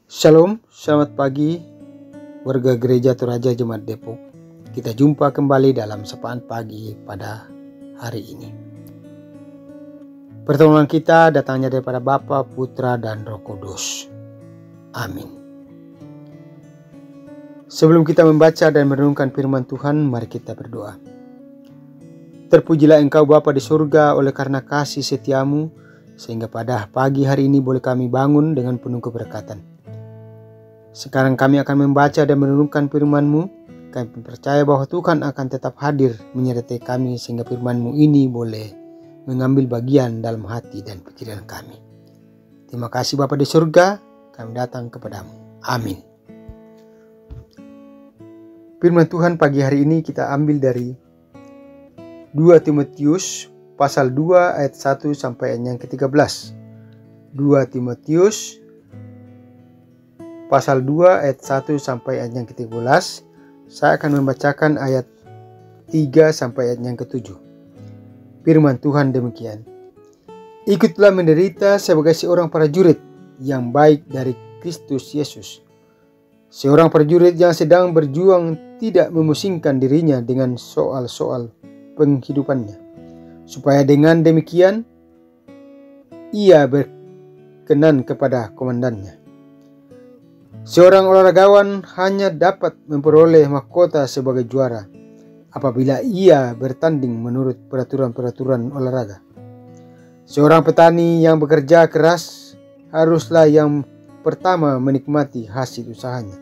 Shalom, selamat pagi warga Gereja Toraja Jemaat Depok. Kita jumpa kembali dalam sapaan pagi pada hari ini. Pertolongan kita datangnya daripada Bapa, Putra, dan Roh Kudus. Amin. Sebelum kita membaca dan merenungkan firman Tuhan, mari kita berdoa. Terpujilah Engkau Bapa di surga oleh karena kasih setiamu, sehingga pada pagi hari ini boleh kami bangun dengan penuh keberkatan. Sekarang kami akan membaca dan merenungkan firman-Mu. Kami percaya bahwa Tuhan akan tetap hadir menyertai kami sehingga firman-Mu ini boleh mengambil bagian dalam hati dan pikiran kami. Terima kasih Bapa di surga, kami datang kepadamu. Amin. Firman Tuhan pagi hari ini kita ambil dari 2 Timotius pasal 2 ayat 1 sampai ayat yang ke-13. 2 Timotius pasal 2 ayat 1 sampai ayat yang ke-13. Saya akan membacakan ayat 3 sampai ayat yang ke-7. Firman Tuhan demikian. Ikutlah menderita sebagai seorang prajurit yang baik dari Kristus Yesus. Seorang prajurit yang sedang berjuang tidak memusingkan dirinya dengan soal-soal penghidupannya, supaya dengan demikian ia berkenan kepada komandannya. Seorang olahragawan hanya dapat memperoleh mahkota sebagai juara apabila ia bertanding menurut peraturan-peraturan olahraga. Seorang petani yang bekerja keras haruslah yang pertama menikmati hasil usahanya.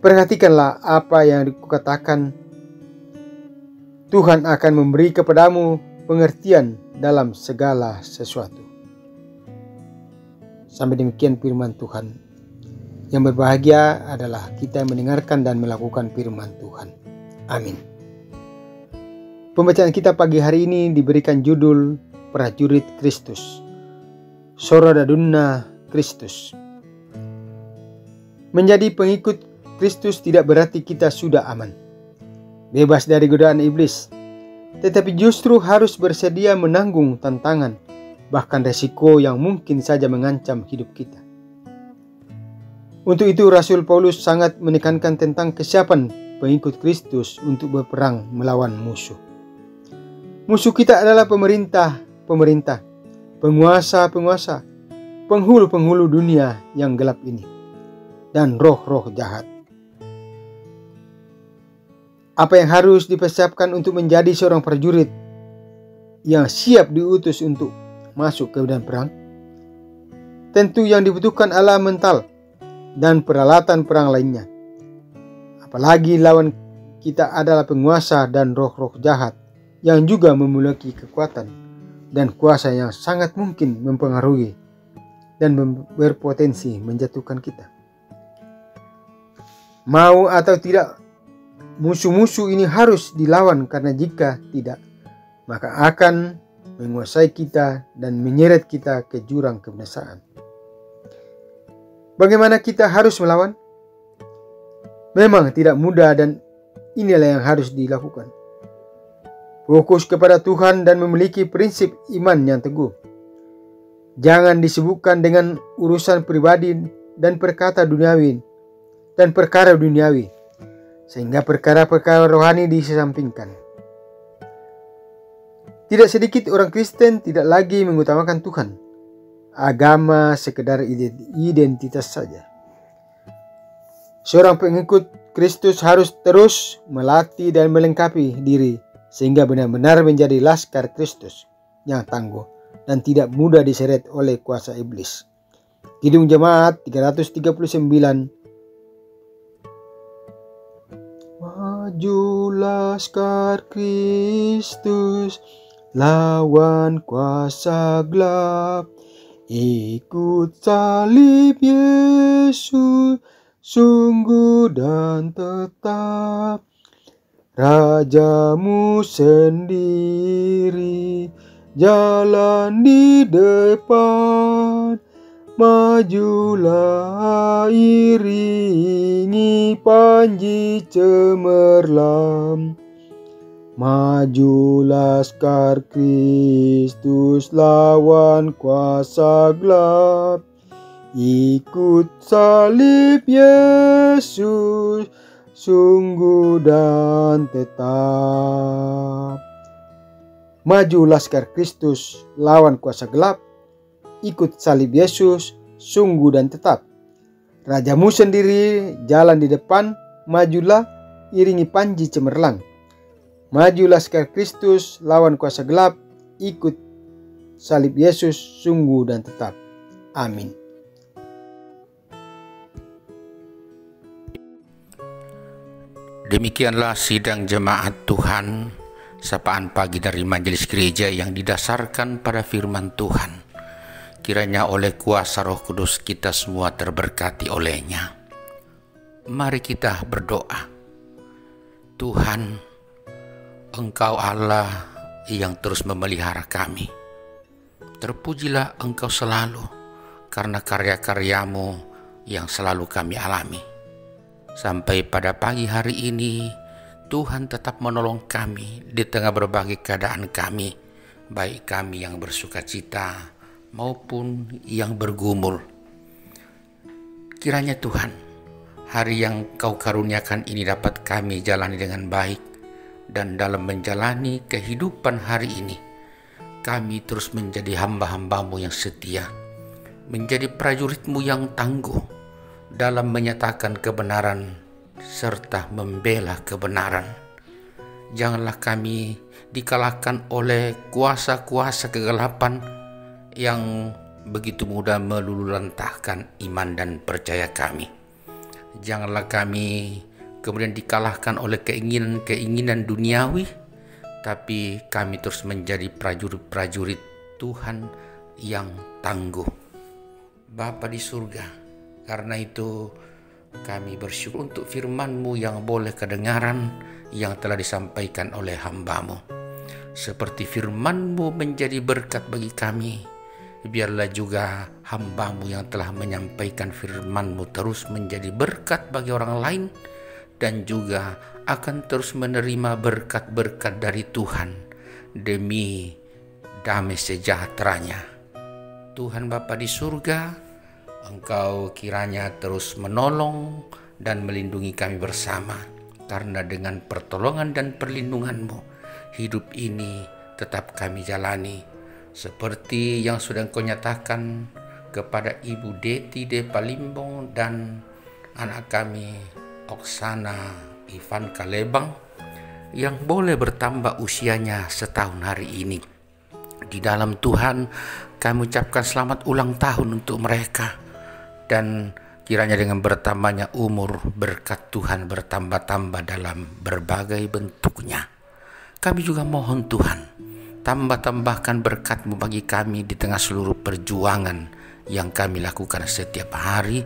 Perhatikanlah apa yang dikatakan. Tuhan akan memberi kepadamu pengertian dalam segala sesuatu. Sampai demikian firman Tuhan. Yang berbahagia adalah kita yang mendengarkan dan melakukan firman Tuhan. Amin. Pembacaan kita pagi hari ini diberikan judul Prajurit Kristus. Soradadunna Kristus. Menjadi pengikut Kristus tidak berarti kita sudah aman, bebas dari godaan iblis, tetapi justru harus bersedia menanggung tantangan, bahkan resiko yang mungkin saja mengancam hidup kita. Untuk itu Rasul Paulus sangat menekankan tentang kesiapan pengikut Kristus untuk berperang melawan musuh. Musuh kita adalah pemerintah, penguasa, penghulu dunia yang gelap ini, dan roh-roh jahat. Apa yang harus dipersiapkan untuk menjadi seorang prajurit yang siap diutus untuk masuk ke medan perang? Tentu yang dibutuhkan adalah mental dan peralatan perang lainnya. Apalagi lawan kita adalah penguasa dan roh-roh jahat yang juga memiliki kekuatan dan kuasa yang sangat mungkin mempengaruhi dan berpotensi menjatuhkan kita. Mau atau tidak, musuh-musuh ini harus dilawan, karena jika tidak, maka akan menguasai kita dan menyeret kita ke jurang kebinasaan. Bagaimana kita harus melawan? Memang tidak mudah, dan inilah yang harus dilakukan. Fokus kepada Tuhan dan memiliki prinsip iman yang teguh. Jangan disibukkan dengan urusan pribadi dan perkara duniawi, sehingga perkara-perkara rohani disampingkan. Tidak sedikit orang Kristen tidak lagi mengutamakan Tuhan. Agama sekedar identitas saja. Seorang pengikut Kristus harus terus melatih dan melengkapi diri sehingga benar-benar menjadi laskar Kristus yang tangguh dan tidak mudah diseret oleh kuasa iblis. Kidung Jemaat 339. Maju laskar Kristus, lawan kuasa gelap, ikut salib Yesus, sungguh dan tetap. Rajamu sendiri jalan di depan, majulah iringi panji cemerlang. Maju laskar Kristus lawan kuasa gelap, Ikut salib Yesus, sungguh dan tetap. Maju laskar Kristus lawan kuasa gelap, ikut salib Yesus, sungguh dan tetap. Rajamu sendiri jalan di depan, majulah iringi panji cemerlang. Maju laskar Kristus lawan kuasa gelap, ikut salib Yesus, sungguh dan tetap. Amin. Demikianlah sidang jemaat Tuhan, sapaan pagi dari majelis gereja yang didasarkan pada firman Tuhan. Kiranya oleh kuasa Roh Kudus kita semua terberkati olehnya. Mari kita berdoa. Tuhan, Engkau Allah yang terus memelihara kami. Terpujilah Engkau selalu karena karya-karyamu yang selalu kami alami. Sampai pada pagi hari ini, Tuhan tetap menolong kami di tengah berbagai keadaan kami, baik kami yang bersuka cita maupun yang bergumul. Kiranya Tuhan, hari yang Kau karuniakan ini dapat kami jalani dengan baik, dan dalam menjalani kehidupan hari ini, kami terus menjadi hamba-hamba-Mu yang setia, menjadi prajurit-Mu yang tangguh dalam menyatakan kebenaran serta membela kebenaran. Janganlah kami dikalahkan oleh kuasa-kuasa kegelapan yang begitu mudah meluluhlantahkan iman dan percaya kami. Janganlah kami kemudian dikalahkan oleh keinginan-keinginan duniawi, tapi kami terus menjadi prajurit-prajurit Tuhan yang tangguh. Bapa di surga, karena itu kami bersyukur untuk firman-Mu yang boleh kedengaran yang telah disampaikan oleh hamba-Mu. Seperti firman-Mu menjadi berkat bagi kami, biarlah juga hamba-Mu yang telah menyampaikan firman-Mu terus menjadi berkat bagi orang lain, dan juga akan terus menerima berkat-berkat dari Tuhan demi damai sejahteranya. Tuhan Bapa di surga, Engkau kiranya terus menolong dan melindungi kami bersama, karena dengan pertolongan dan perlindungan-Mu, hidup ini tetap kami jalani, seperti yang sudah Engkau nyatakan kepada Ibu Deti de Palimbong dan anak kami Oksana Ivan Kalebang, yang boleh bertambah usianya setahun hari ini. Di dalam Tuhan, kami ucapkan selamat ulang tahun untuk mereka. Dan kiranya dengan bertambahnya umur, berkat Tuhan bertambah-tambah dalam berbagai bentuknya. Kami juga mohon Tuhan, tambah-tambahkan berkat-Mu bagi kami di tengah seluruh perjuangan yang kami lakukan setiap hari.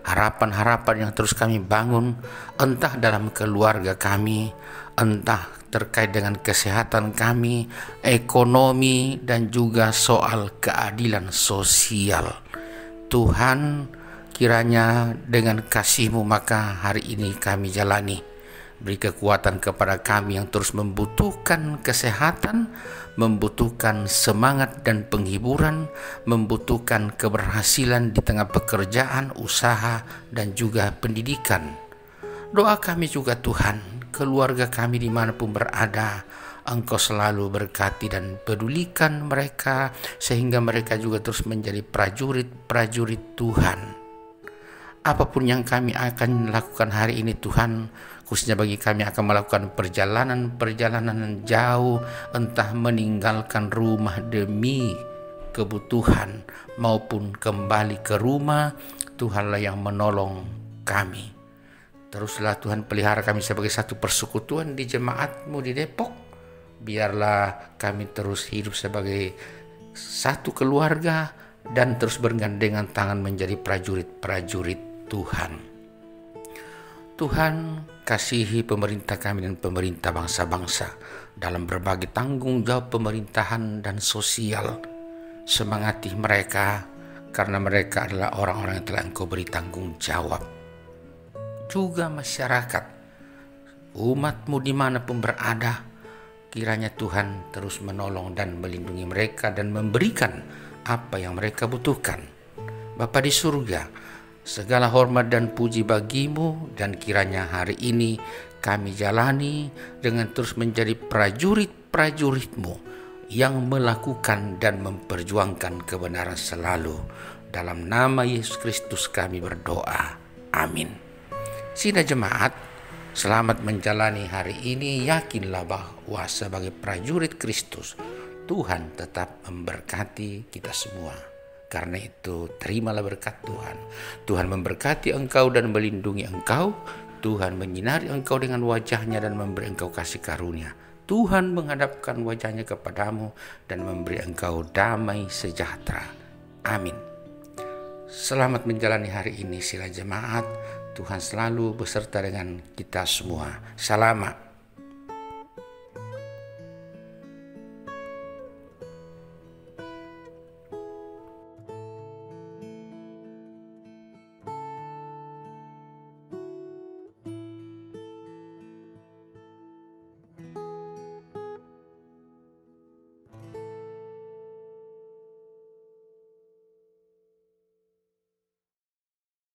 Harapan-harapan yang terus kami bangun, entah dalam keluarga kami, entah terkait dengan kesehatan kami, ekonomi, dan juga soal keadilan sosial. Tuhan, kiranya dengan kasih-Mu maka hari ini kami jalani. Beri kekuatan kepada kami yang terus membutuhkan kesehatan, membutuhkan semangat dan penghiburan, membutuhkan keberhasilan di tengah pekerjaan, usaha, dan juga pendidikan. Doa kami juga Tuhan, keluarga kami dimanapun berada, Engkau selalu berkati dan pedulikan mereka, sehingga mereka juga terus menjadi prajurit-prajurit Tuhan. Apapun yang kami akan lakukan hari ini Tuhan, khususnya bagi kami akan melakukan perjalanan jauh, entah meninggalkan rumah demi kebutuhan maupun kembali ke rumah, Tuhanlah yang menolong kami. Teruslah Tuhan pelihara kami sebagai satu persekutuan di jemaat-Mu di Depok. Biarlah kami terus hidup sebagai satu keluarga dan terus bergandengan tangan menjadi prajurit-prajurit Tuhan. Tuhan, kasihi pemerintah kami dan pemerintah bangsa-bangsa dalam berbagai tanggung jawab pemerintahan dan sosial. Semangati mereka, karena mereka adalah orang-orang yang telah Engkau beri tanggung jawab. Juga masyarakat, umat-Mu dimanapun berada, kiranya Tuhan terus menolong dan melindungi mereka dan memberikan apa yang mereka butuhkan. Bapa di surga, segala hormat dan puji bagimu, dan kiranya hari ini kami jalani dengan terus menjadi prajurit-prajuritmu yang melakukan dan memperjuangkan kebenaran selalu. Dalam nama Yesus Kristus kami berdoa. Amin. Sidang jemaat, selamat menjalani hari ini. Yakinlah bahwa sebagai prajurit Kristus, Tuhan tetap memberkati kita semua. Karena itu, terimalah berkat Tuhan. Tuhan memberkati engkau dan melindungi engkau. Tuhan menyinari engkau dengan wajahnya dan memberi engkau kasih karunia. Tuhan menghadapkan wajahnya kepadamu dan memberi engkau damai sejahtera. Amin. Selamat menjalani hari ini, sila jemaat. Tuhan selalu beserta dengan kita semua. Selamat.